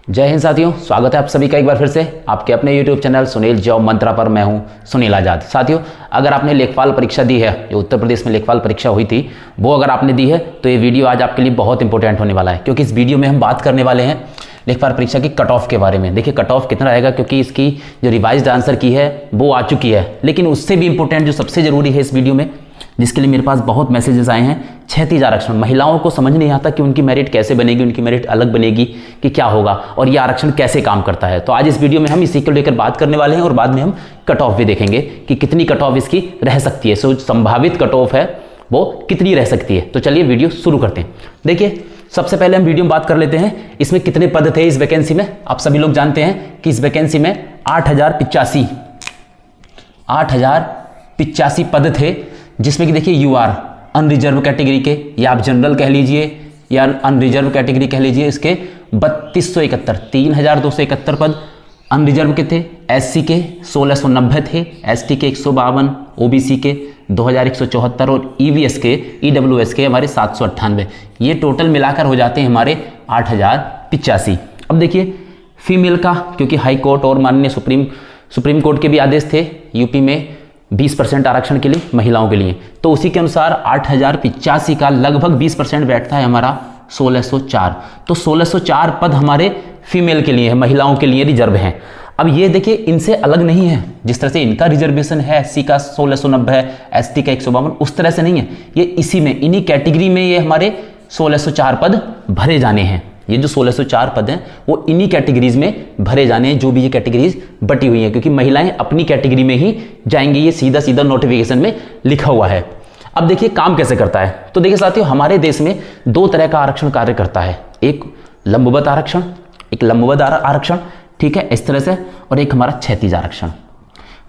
जय हिंद साथियों, स्वागत है आप सभी का एक बार फिर से आपके अपने YouTube चैनल सुनील जॉब मंत्रा पर। मैं हूं सुनील आजाद। साथियों, अगर आपने लेखपाल परीक्षा दी है, जो उत्तर प्रदेश में लेखपाल परीक्षा हुई थी, वो अगर आपने दी है तो ये वीडियो आज आपके लिए बहुत इंपॉर्टेंट होने वाला है, क्योंकि इस वीडियो में हम बात करने वाले हैं लेखपाल परीक्षा की कट ऑफ के बारे में। देखिए कट ऑफ कितना रहेगा, क्योंकि इसकी जो रिवाइज्ड आंसर की है वो आ चुकी है, लेकिन उससे भी इंपॉर्टेंट जो सबसे जरूरी है इस वीडियो में, जिसके लिए मेरे पास बहुत मैसेजेस आए हैं, क्षैतिज आरक्षण। महिलाओं को समझ नहीं आता कि उनकी मेरिट कैसे बनेगी, उनकी मेरिट अलग बनेगी कि क्या होगा, और ये आरक्षण कैसे काम करता है। तो आज इस वीडियो में हम इसी को लेकर बात करने वाले हैं और बाद में हम कट ऑफ भी देखेंगे कि कितनी कट ऑफ इसकी रह सकती है। सो संभावित कट ऑफ है वो कितनी रह सकती है। तो चलिए वीडियो शुरू करते हैं। देखिए सबसे पहले हम वीडियो में बात कर लेते हैं इसमें कितने पद थे इस वैकेंसी में। आप सभी लोग जानते हैं कि इस वैकेंसी में 8085 पद थे, जिसमें कि देखिए यूआर अनरिजर्व कैटेगरी के, या आप जनरल कह लीजिए या अनरिजर्व कैटेगरी कह लीजिए, इसके 3271 पद अनरिजर्व के थे। एससी के 1690 थे, एसटी के 152, ओबीसी के 2174 और ईवीएस के ईडब्ल्यूएस के हमारे 798। ये टोटल मिलाकर हो जाते हैं हमारे 8085। अब देखिए फीमेल का, क्योंकि हाई कोर्ट और माननीय सुप्रीम कोर्ट के भी आदेश थे यूपी में 20% आरक्षण के लिए महिलाओं के लिए, तो उसी के अनुसार 8085 का लगभग 20% बैठता है हमारा 1604। तो 1604 पद हमारे फीमेल के लिए है, महिलाओं के लिए रिजर्व हैं। अब ये देखिए इनसे अलग नहीं है, जिस तरह से इनका रिजर्वेशन है, एससी का 1690 है, एसटी का 152, उस तरह से नहीं है। ये इसी में इन्हीं कैटेगरी में ये हमारे 1604 पद भरे जाने हैं। ये जो 1604 पद हैं वो इन्हीं कैटेगरीज में भरे जाने हैं, जो भी ये कैटेगरीज बटी हुई हैं, क्योंकि महिलाएं अपनी कैटेगरी में ही जाएंगी। ये सीधा सीधा नोटिफिकेशन में लिखा हुआ है। अब देखिए काम कैसे करता है। तो देखिए साथियों, हमारे देश में दो तरह का आरक्षण कार्य करता है, एक लंबवत आरक्षण, ठीक है, इस तरह से, और एक हमारा क्षैतिज आरक्षण।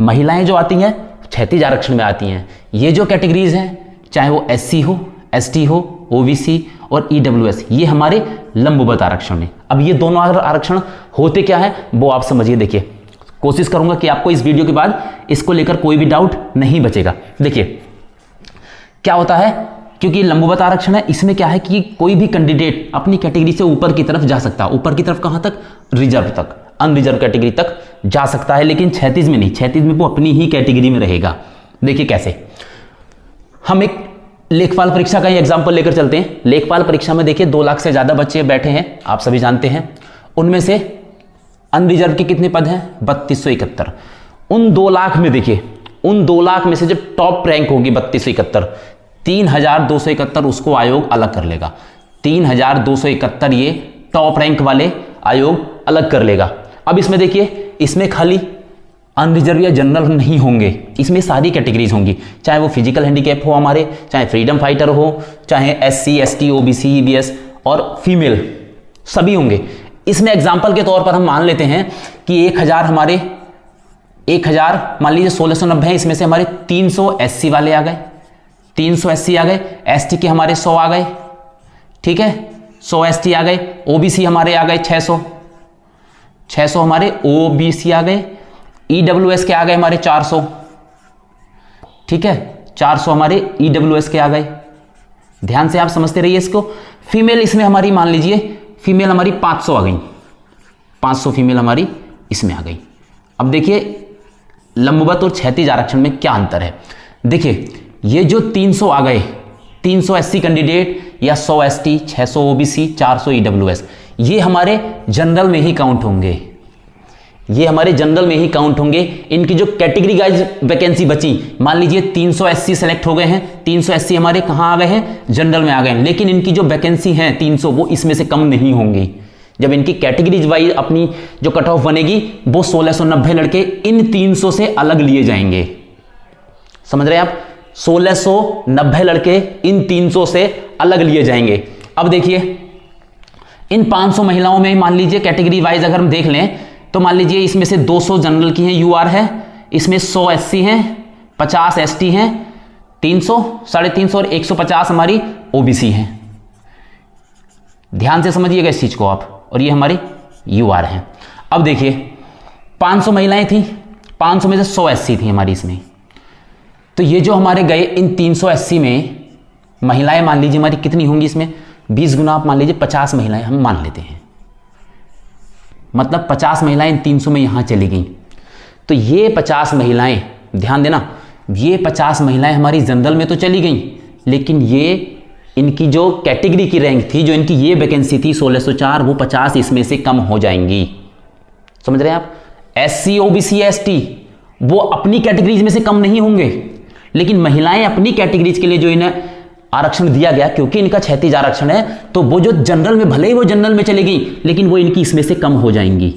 महिलाएं जो आती हैं क्षैतिज आरक्षण में आती हैं। ये जो कैटेगरीज हैं, चाहे वो एससी हो, एसटी हो, ओबीसी और ईडब्ल्यूएस, ये हमारे लंबवत आरक्षण है। अब ये दोनों आरक्षण होते क्या है वो आप समझिए। देखिए कोशिश करूंगा कि आपको इस वीडियो के बाद इसको लेकर कोई भी डाउट नहीं बचेगा। देखिए क्या होता है, क्योंकि लंबवत आरक्षण है, इसमें क्या है कि कोई भी कैंडिडेट अपनी कैटेगरी से ऊपर की तरफ जा सकता है। ऊपर की तरफ कहां तक? रिजर्व तक, अनरिजर्व कैटेगरी तक जा सकता है, लेकिन क्षैतिज में नहीं। क्षैतिज में वो अपनी ही कैटेगरी में रहेगा। देखिए कैसे, हम एक लेखपाल परीक्षा का ही एग्जाम्पल लेकर चलते हैं। लेखपाल परीक्षा में देखिए 2 लाख से ज्यादा बच्चे बैठे हैं, आप सभी जानते हैं। उनमें से अनरिजर्व के कितने पद हैं? 3271। उन 2 लाख में देखिए, उन 2 लाख में से जब टॉप रैंक होगी 3271, 3271 उसको आयोग अलग कर लेगा। 3271 ये टॉप रैंक वाले आयोग अलग कर लेगा। अब इसमें देखिए, इसमें खाली अनरिजर्व या जनरल नहीं होंगे, इसमें सारी कैटेगरीज होंगी, चाहे वो फिजिकल हैंडीकैप हो हमारे, चाहे फ्रीडम फाइटर हो, चाहे एससी, एसटी, ओबीसी, ईबीएस और फीमेल, सभी होंगे। इसमें एग्जांपल के तौर पर हम मान लेते हैं कि 1000 हमारे 1000 मान लीजिए 1690 है, इसमें से हमारे 300 एससी वाले आ गए, 300 एससी आ गए, एसटी के हमारे 100 आ गए, ठीक है, 100 एसटी आ गए, ओबीसी हमारे आ गए 600 हमारे ओबीसी आ गए, ईडब्ल्यूएस के आ गए हमारे 400, ठीक है, 400 हमारे ईडब्ल्यूएस के आ गए। ध्यान से आप समझते रहिए इसको। फीमेल इसमें हमारी मान लीजिए फीमेल हमारी 500 आ गई, 500 फीमेल हमारी इसमें आ गई। अब देखिए लंबवत और क्षैतिज आरक्षण में क्या अंतर है। देखिए ये जो 300 आ गए, 300 एससी कैंडिडेट या 100 एसटी, 600 ओबीसी, 400 ईडब्ल्यूएस, ये हमारे जनरल में ही काउंट होंगे। ये हमारे जनरल में ही काउंट होंगे। इनकी जो कैटेगरी वाइज वैकेंसी बची, मान लीजिए 300 एससी सेलेक्ट हो गए हैं, 300 एससी हमारे कहां आ गए हैं? जनरल में आ गए हैं, लेकिन इनकी जो वैकेंसी है 300 वो इसमें से कम नहीं होंगी। जब इनकी कैटेगरीज वाइज अपनी जो कट ऑफ बनेगी वो 1690 लड़के इन 300 से अलग लिए जाएंगे। समझ रहे हैं आप? 1690 लड़के इन 300 से अलग लिए जाएंगे। अब देखिए इन 500 महिलाओं में मान लीजिए कैटेगरी वाइज अगर हम देख लें तो मान लीजिए इसमें से 200 जनरल की हैं, यूआर है, इसमें 100 एससी हैं, 50 एसटी हैं, 300, 350 और 150 हमारी ओबीसी हैं। ध्यान से समझिएगा इस चीज को आप। और ये हमारी यूआर हैं। अब देखिए 500 महिलाएं थी, 500 में से 100 एससी थी हमारी इसमें। तो ये जो हमारे गए इन 300 एससी में महिलाएं मान लीजिए हमारी कितनी होंगी इसमें? 20 गुना आप मान लीजिए 50 महिलाएं हम मान लेते हैं। मतलब 50 महिलाएं इन 300 में यहां चली गई। तो ये 50 महिलाएं, ध्यान देना, ये 50 महिलाएं हमारी जनरल में तो चली गई, लेकिन ये इनकी जो कैटेगरी की रैंक थी, जो इनकी ये वैकेंसी थी 1604, वो 50 इसमें से कम हो जाएंगी। समझ रहे हैं आप? SC OBC ST वो अपनी कैटेगरीज में से कम नहीं होंगे, लेकिन महिलाएं अपनी कैटेगरीज के लिए जो इन्हें आरक्षण दिया गया, क्योंकि इनका क्षैतिज आरक्षण है, तो वो जो जनरल में, भले ही वो जनरल में चलेगी, लेकिन वो इनकी इसमें से कम हो जाएंगी।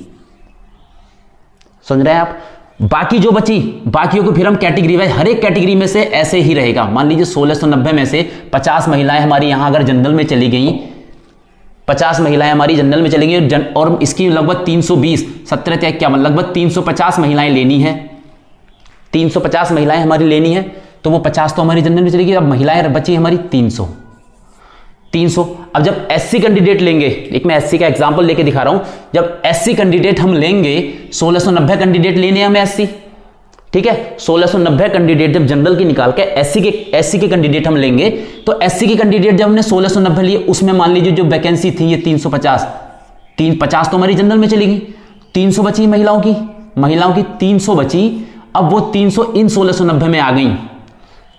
समझ रहे हैं आप? बाकी जो बची, बाकियों को फिर हम कैटेगरी वाइज, हर एक कैटेगरी में से ऐसे ही रहेगा। मान लीजिए 1690 में से 50 महिलाएं हमारी यहां अगर जनरल में चली गई, 50 महिलाएं हमारी जनरल में चली गई, और इसकी लगभग 320, 17 या 51, लगभग 350 महिलाएं लेनी है, 350 महिलाएं हमारी लेनी है, तो वो 50 तो हमारी जनरल में चलेगी। अब महिलाएं बची हमारी 300। अब जब SC कैंडिडेट लेंगे, एक मैं SC का एग्जांपल लेके दिखा रहा हूं, जब SC कैंडिडेट हम लेंगे, 1690 कैंडिडेट लेने हमें SC, ठीक है, 1690 कैंडिडेट जब जनरल की निकाल के SC के कैंडिडेट हम लेंगे, तो SC के कैंडिडेट जब हमने 1690 लिए, उसमें मान लीजिए जो वैकेंसी थी ये 350, 50 तो हमारी जनरल में चलेगी, 300 बची महिलाओं की 300 बची। अब वो 300 इन 1690 में आ गई,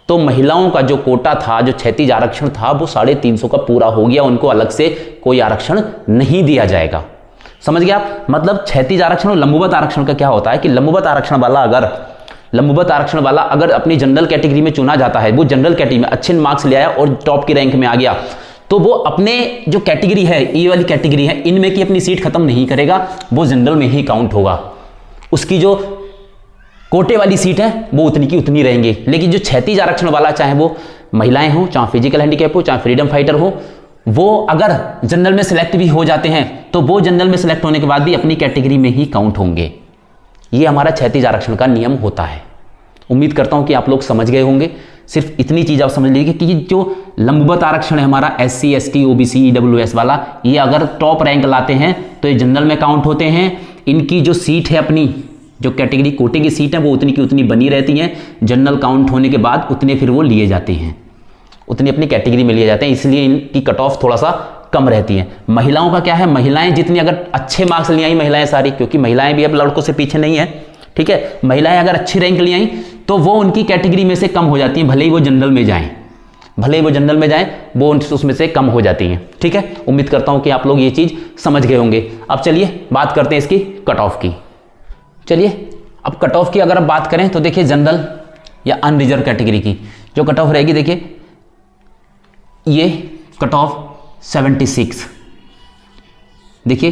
तो महिलाओं का जो कोटा था, जो क्षैतिज आरक्षण था, वो 350 का पूरा हो गया, उनको अलग से कोई आरक्षण नहीं दिया जाएगा। समझ गए आप? मतलब क्षैतिज आरक्षण और लंबवत आरक्षण का क्या होता है कि लंबवत आरक्षण वाला अगर अपनी जनरल कैटेगरी में चुना जाता है, वो जनरल कैटेगरी में अच्छे मार्क्स ले आया और टॉप की रैंक में आ गया, तो वो अपने जो कैटेगरी है, ये वाली कैटेगरी है, इनमें की अपनी सीट खत्म नहीं करेगा, वो जनरल में ही काउंट होगा। उसकी जो कोटे वाली सीट है वो उतनी की उतनी रहेंगी। लेकिन जो क्षैतिज आरक्षण वाला, चाहे वो महिलाएं हो, चाहे फिजिकल हैंडीकैप हो, चाहे फ्रीडम फाइटर हो, वो अगर जनरल में सिलेक्ट भी हो जाते हैं, तो वो जनरल में सिलेक्ट होने के बाद भी अपनी कैटेगरी में ही काउंट होंगे। ये हमारा क्षैतिज आरक्षण का नियम होता है। उम्मीद करता हूं कि आप लोग समझ गए होंगे। सिर्फ इतनी चीज आप समझ लीजिए कि जो लंबवत आरक्षण है हमारा SC ST OBC EWS वाला, ये अगर टॉप रैंक लाते हैं तो ये जनरल में काउंट होते हैं। इनकी जो सीट है, अपनी जो कैटेगरी कोटे की सीट है, वो उतनी की उतनी बनी रहती हैं। जनरल काउंट होने के बाद उतने फिर वो लिए जाते हैं, उतनी अपनी कैटेगरी में लिए जाते हैं, इसलिए इनकी कट ऑफ थोड़ा सा कम रहती है। महिलाओं का क्या है, महिलाएं जितनी अगर अच्छे मार्क्स ले आई महिलाएं सारी, क्योंकि महिलाएं भी अब लड़कों से पीछे नहीं है, ठीक है, महिलाएं अगर अच्छी रैंक ले आई तो वो उनकी कैटेगरी में से कम हो जाती हैं, भले ही वो जनरल में जाएं, वो उसमें से कम हो जाती हैं। ठीक है, उम्मीद करता हूं कि आप लोग ये चीज समझ गए होंगे। अब चलिए बात करते हैं इसकी कट ऑफ की। चलिए अब कट ऑफ की अगर आप बात करें तो देखिए, जनरल या अनरिजर्व कैटेगरी की जो कट ऑफ रहेगी, देखिए ये कट ऑफ 76। देखिए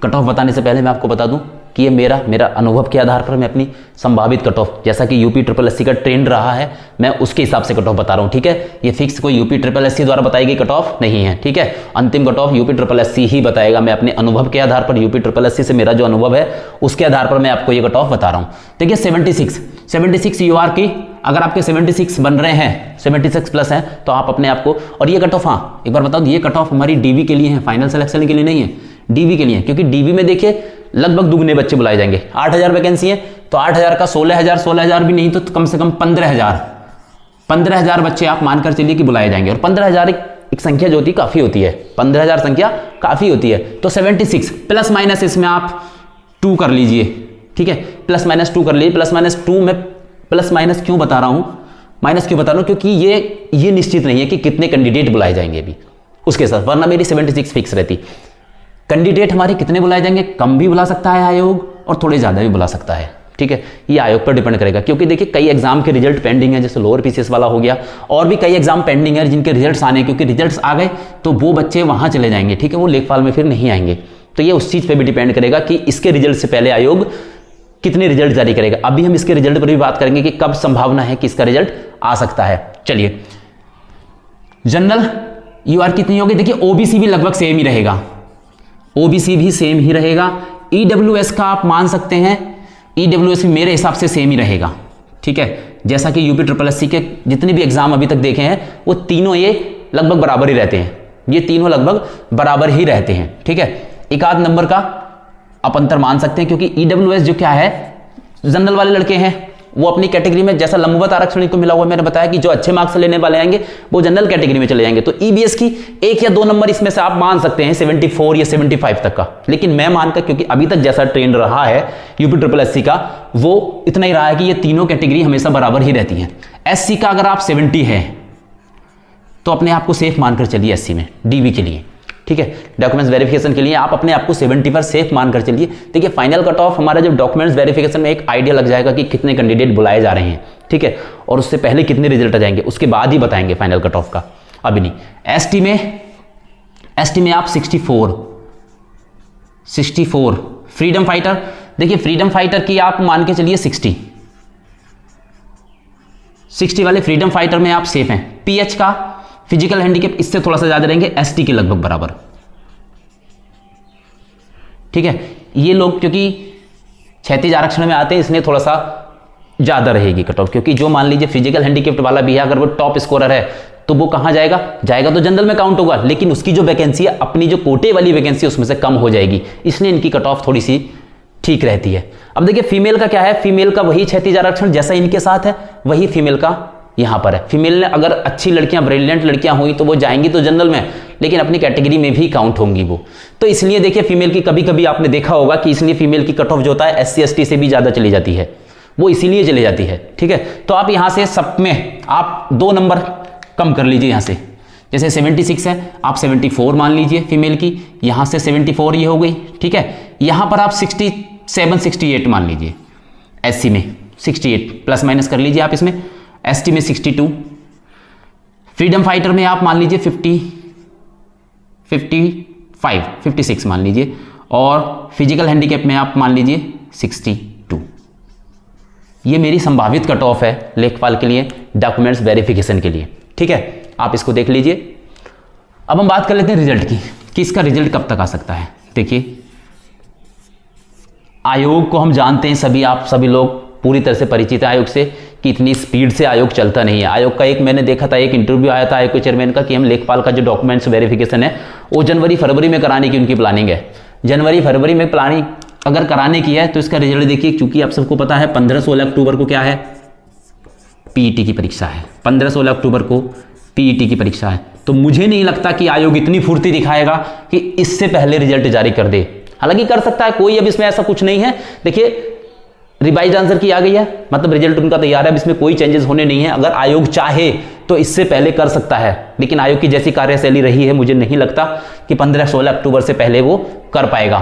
कट ऑफ बताने से पहले मैं आपको बता दूं कि ये मेरा अनुभव के आधार पर मैं अपनी संभावित कट ऑफ, जैसा कि यूपी ट्रिपल एससी का ट्रेंड रहा है, मैं उसके हिसाब से कट ऑफ बता रहा हूं। ठीक है, ये फिक्स कोई यूपी ट्रिपल एससी द्वारा बताई गई कट ऑफ नहीं है। ठीक है, अंतिम cut off UP triple SC ही बताएगा। मैं अपने अनुभव के आधार पर, यूपी ट्रिपल एससी से मेरा जो अनुभव है उसके आधार पर मैं आपको ये कट ऑफ बता रहा हूं। देखिए 76 यूआर की, अगर आपके 76 बन रहे हैं, 76 प्लस है, तो आप अपने आप को, और ये कट ऑफ, हाँ एक बार बताओ, ये कट ऑफ हमारी डीवी के लिए है, फाइनल सिलेक्शन के लिए नहीं है, डीवी के लिए है। क्योंकि डीवी में देखिए लगभग दुगने बच्चे बुलाए जाएंगे। 8000 वैकेंसी है तो 8000 का 16,000 भी नहीं तो कम से कम 15,000 बच्चे आप मानकर चलिए कि बुलाए जाएंगे। और 15,000 एक संख्या जो होती है काफी होती है, 15,000 संख्या काफी होती है। तो 76 प्लस माइनस इसमें आप 2 कर लीजिए। ठीक है, प्लस माइनस 2 कर लीजिए। प्लस माइनस 2 में प्लस माइनस क्यों बता रहा हूं, माइनस क्यों बता रहा हूं, क्योंकि ये निश्चित नहीं है कि कितने कैंडिडेट बुलाए जाएंगे अभी उसके साथ, वरना मेरी 76 फिक्स रहती। कैंडिडेट हमारे कितने बुलाए जाएंगे, कम भी बुला सकता है आयोग और थोड़े ज्यादा भी बुला सकता है। ठीक है, ये आयोग पर डिपेंड करेगा, क्योंकि देखिए कई एग्जाम के रिजल्ट पेंडिंग है, जैसे लोअर पीसीएस वाला हो गया, और भी कई एग्जाम पेंडिंग है जिनके रिजल्ट्स आने, क्योंकि रिजल्ट्स आ गए तो वो बच्चे वहां चले जाएंगे। ठीक है, वो लेखपाल में फिर नहीं आएंगे। तो ये उस चीज पे भी डिपेंड करेगा कि इसके रिजल्ट से पहले आयोग कितने रिजल्ट जारी करेगा। अभी हम इसके रिजल्ट पर भी बात करेंगे कि कब संभावना है कि इसका रिजल्ट आ सकता है। चलिए, जनरल यूआर कितनी होगी, देखिए ओबीसी भी लगभग सेम ही रहेगा, ओबीसी भी सेम ही रहेगा। ईडब्ल्यूएस का आप मान सकते हैं, ईडब्ल्यूएस भी मेरे हिसाब से सेम ही रहेगा। ठीक है, जैसा कि यूपी ट्रिपल एससी के जितने भी एग्जाम अभी तक देखे हैं वो तीनों ये लगभग बराबर ही रहते हैं, ये तीनों लगभग बराबर ही रहते हैं। ठीक है, एक आध नंबर का आप अंतर मान सकते हैं, क्योंकि ईडब्ल्यूएस जो क्या है, जनरल वाले लड़के हैं वो अपनी कैटेगरी में जैसा लंबवत आरक्षण इनको मिला हुआ, मैंने बताया कि जो अच्छे मार्क्स लेने वाले आएंगे वो जनरल कैटेगरी में चले जाएंगे। तो ईबीएस की 1 या 2 नंबर इसमें से आप मान सकते हैं 74 या 75 तक का, लेकिन मैं मानकर, क्योंकि अभी तक जैसा ट्रेंड रहा है यूपी का, वो इतना ही रहा है कि ये तीनों कैटेगरी हमेशा बराबर ही रहती है। एससी का अगर आप 70 है तो अपने आप को सेफ मानकर चलिए एससी में डीवी के लिए, ठीक है। डॉक्यूमेंट्स वेरिफिकेशन के लिए आप अपने आप को 70 पर सेफ मानकर चलिए। देखिए फाइनल कट ऑफ हमारा जब डॉक्यूमेंट्स वेरिफिकेशन में एक आइडिया लग जाएगा कि कितने कैंडिडेट बुलाए जा रहे हैं, ठीक है, और उससे पहले कितने रिजल्ट आ जाएंगे उसके बाद ही बताएंगे फाइनल कट ऑफ का, अभी नहीं। एसटी में आप 64 फ्रीडम फाइटर, देखिए फ्रीडम फाइटर की आप मान के चलिए 60 वाले फ्रीडम फाइटर में आप सेफ हैं। पीएच का फिजिकल हैंडीकैप इससे थोड़ा सा ज्यादा रहेंगे, एसटी के लगभग बराबर, ठीक है। ये लोग क्योंकि 36 आरक्षण में आते हैं इसलिए थोड़ा सा ज्यादा रहेगी कट ऑफ, क्योंकि जो मान लीजिए फिजिकल हैंडीकैप्ड वाला भी है, अगर वो टॉप स्कोरर है तो वो कहां जाएगा तो जनरल में काउंट होगा, लेकिन उसकी जो वैकेंसी है अपनी जो कोटे वाली वैकेंसी उसमें से कम हो जाएगी, इसलिए इनकी कट ऑफ थोड़ी सी ठीक रहती है। अब देखिए फीमेल का क्या है, फीमेल का वही 36 आरक्षण जैसा इनके साथ है वही फीमेल का यहां पर है। फीमेल ने अगर अच्छी लड़कियां, ब्रिलियंट लड़कियां हुई तो वो जाएंगी तो जनरल में, लेकिन अपनी कैटेगरी में भी काउंट होंगी वो। तो इसलिए देखिए फीमेल की कभी कभी आपने देखा होगा कि इसलिए फीमेल की कट ऑफ जो होता है एससी एसटी से भी ज्यादा चली जाती है, वो इसीलिए चली जाती है, ठीक है। तो आप यहां से सब में आप 2 नंबर कम कर लीजिए, यहां से जैसे 76 है आप 74 मान लीजिए फीमेल की, यहां से 74 ये हो गई, ठीक है। यहां पर आप 67 68 मान लीजिए, एससी में 68 प्लस माइनस कर लीजिए आप इसमें, एसटी में 62, फ्रीडम फाइटर में आप मान लीजिए 56 मान लीजिए, और फिजिकल हैंडीकैप में आप मान लीजिए 62। ये मेरी संभावित कट ऑफ है लेखपाल के लिए, डॉक्यूमेंट्स वेरिफिकेशन के लिए, ठीक है। आप इसको देख लीजिए। अब हम बात कर लेते हैं रिजल्ट की कि इसका रिजल्ट कब तक आ सकता है। देखिए आयोग को हम जानते हैं सभी, आप सभी लोग पूरी तरह से परिचित है आयोग से कि इतनी स्पीड से आयोग चलता नहीं है। आयोग का एक मैंने देखा था, एक इंटरव्यू आया था आयोग के चेयरमैन का कि हम लेखपाल का जो डॉक्यूमेंट्स वेरिफिकेशन है वो जनवरी फरवरी में कराने की उनकी प्लानिंग है। जनवरी फरवरी में प्लानिंग अगर कराने की है तो इसका रिजल्ट देखिए, क्योंकि आप सबको पता है 15-16 अक्टूबर को क्या है, पीईटी की परीक्षा है। 15-16 अक्टूबर को पीईटी की परीक्षा है, तो मुझे नहीं लगता कि आयोग इतनी फुर्ती दिखाएगा कि इससे पहले रिजल्ट जारी कर दे। हालांकि कर सकता है कोई, अब इसमें ऐसा कुछ नहीं है। देखिए रिवाइज आंसर की आ गई है, मतलब रिजल्ट उनका तैयार है, अब इसमें कोई चेंजेस होने नहीं है। अगर आयोग चाहे तो इससे पहले कर सकता है, लेकिन आयोग की जैसी कार्यशैली रही है मुझे नहीं लगता कि 15-16 अक्टूबर से पहले वो कर पाएगा।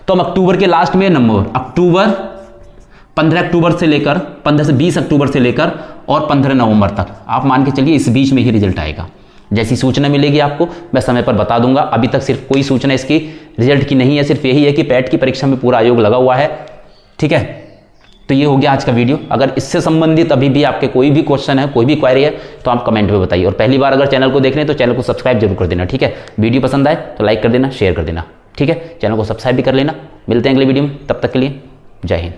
तो हम अक्टूबर के लास्ट में नंबर 15 अक्टूबर से लेकर 15 से 20 अक्टूबर से लेकर और 15 नवंबर तक आप मान के चलिए इस बीच में ही रिजल्ट आएगा। जैसी सूचना मिलेगी आपको मैं समय पर बता दूंगा। अभी तक सिर्फ कोई सूचना इसकी रिजल्ट की नहीं है, सिर्फ यही है कि पैट की परीक्षा में पूरा आयोग लगा हुआ है, ठीक है। तो ये हो गया आज का वीडियो। अगर इससे संबंधित अभी भी आपके कोई भी क्वेश्चन है, कोई भी क्वेरी है तो आप कमेंट में बताइए, और पहली बार अगर चैनल को देख रहे हैं तो चैनल को सब्सक्राइब जरूर कर देना, ठीक है। वीडियो पसंद आए तो लाइक कर देना, शेयर कर देना, ठीक है। चैनल को सब्सक्राइब भी कर लेना। मिलते हैं अगले वीडियो में, तब तक के लिए जय हिंद।